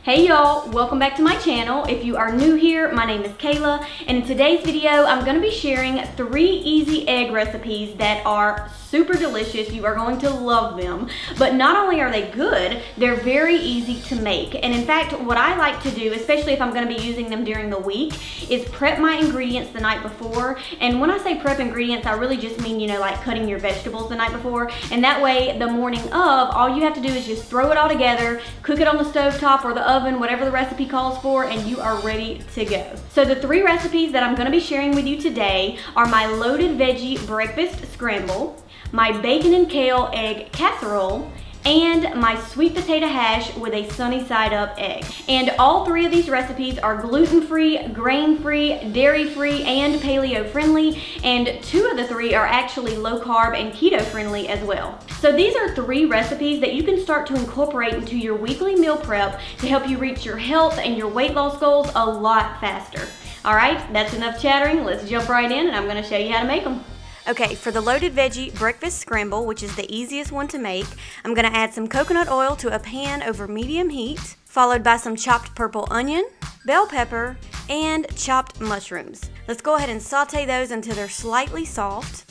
Hey y'all, welcome back to my channel. If you are new here, my name is Kayla, and in today's video, I'm going to be sharing 3 easy egg recipes that are super delicious. You are going to love them, but not only are they good, they're very easy to make. And in fact, what I like to do, especially if I'm going to be using them during the week, is prep my ingredients the night before. And when I say prep ingredients, I really just mean, like cutting your vegetables the night before. And that way, the morning of, all you have to do is just throw it all together, cook it on the stovetop or the oven, whatever the recipe calls for, and you are ready to go. So the 3 recipes that I'm going to be sharing with you today are my loaded veggie breakfast scramble, my bacon and kale egg casserole, and my sweet potato hash with a sunny side up egg. And all 3 of these recipes are gluten-free, grain-free, dairy-free, and paleo friendly, and 2 of the 3 are actually low carb and keto friendly as well. So these are 3 recipes that you can start to incorporate into your weekly meal prep to help you reach your health and your weight loss goals a lot faster. All right, that's enough chattering. Let's jump right in and I'm gonna show you how to make them. Okay, for the loaded veggie breakfast scramble, which is the easiest one to make, I'm going to add some coconut oil to a pan over medium heat, followed by some chopped purple onion, bell pepper, and chopped mushrooms. Let's go ahead and saute those until they're slightly soft.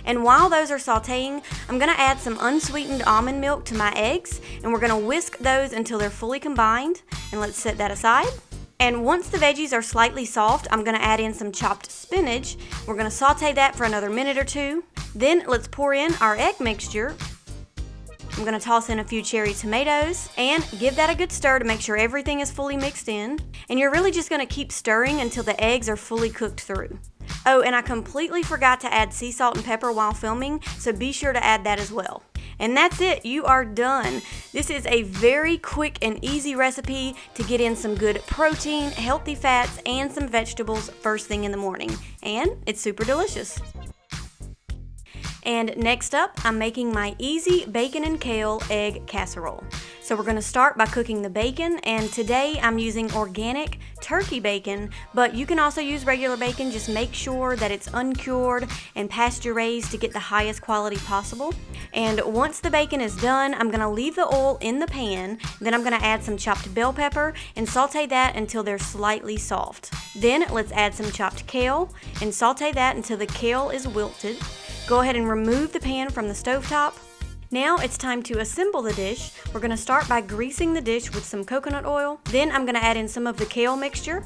And while those are sauteing, I'm going to add some unsweetened almond milk to my eggs, and we're going to whisk those until they're fully combined. And let's set that aside. And once the veggies are slightly soft, I'm going to add in some chopped spinach. We're going to saute that for another minute or 2. Then let's pour in our egg mixture. I'm going to toss in a few cherry tomatoes and give that a good stir to make sure everything is fully mixed in. And you're really just going to keep stirring until the eggs are fully cooked through. Oh, and I completely forgot to add sea salt and pepper while filming, so be sure to add that as well. And that's it, you are done. This is a very quick and easy recipe to get in some good protein, healthy fats, and some vegetables first thing in the morning. And it's super delicious. And next up, I'm making my easy bacon and kale egg casserole. So we're going to start by cooking the bacon, and today I'm using organic turkey bacon, but you can also use regular bacon. Just make sure that it's uncured and pasture raised to get the highest quality possible. And once the bacon is done, I'm going to leave the oil in the pan. Then I'm going to add some chopped bell pepper and saute that until they're slightly soft. Then let's add some chopped kale and saute that until the kale is wilted. Go ahead and remove the pan from the stovetop. Now it's time to assemble the dish. We're going to start by greasing the dish with some coconut oil. Then I'm going to add in some of the kale mixture,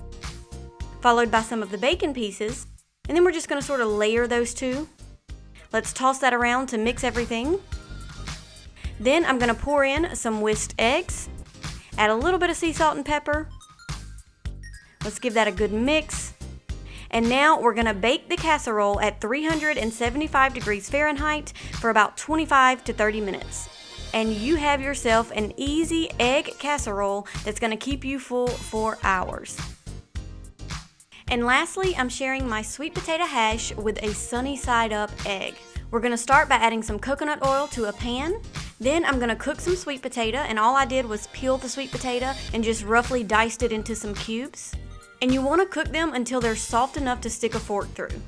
followed by some of the bacon pieces. And then we're just going to sort of layer those 2. Let's toss that around to mix everything. Then I'm going to pour in some whisked eggs, add a little bit of sea salt and pepper. Let's give that a good mix. And now we're going to bake the casserole at 375 degrees Fahrenheit for about 25 to 30 minutes. And you have yourself an easy egg casserole that's going to keep you full for hours. And lastly, I'm sharing my sweet potato hash with a sunny side up egg. We're going to start by adding some coconut oil to a pan. Then I'm going to cook some sweet potato, and all I did was peel the sweet potato and just roughly diced it into some cubes. And you want to cook them until they're soft enough to stick a fork through.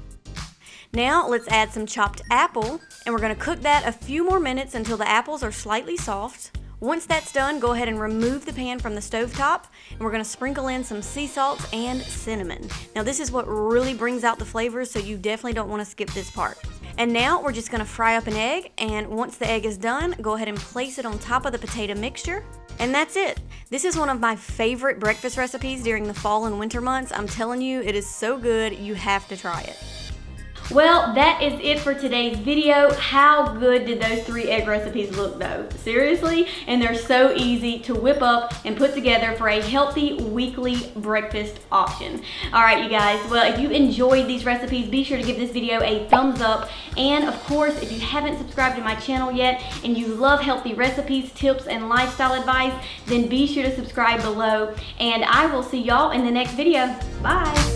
Now let's add some chopped apple, and we're going to cook that a few more minutes until the apples are slightly soft. Once that's done, go ahead and remove the pan from the stovetop, and we're going to sprinkle in some sea salt and cinnamon. Now this is what really brings out the flavors, so you definitely don't want to skip this part. And now we're just going to fry up an egg, and once the egg is done, go ahead and place it on top of the potato mixture. And that's it. This is one of my favorite breakfast recipes during the fall and winter months. I'm telling you, it is so good, you have to try it. Well, that is it for today's video. How good did those 3 egg recipes look though? Seriously? And they're so easy to whip up and put together for a healthy weekly breakfast option. All right, you guys. Well, if you enjoyed these recipes, be sure to give this video a thumbs up. And of course, if you haven't subscribed to my channel yet and you love healthy recipes, tips, and lifestyle advice, then be sure to subscribe below. And I will see y'all in the next video. Bye.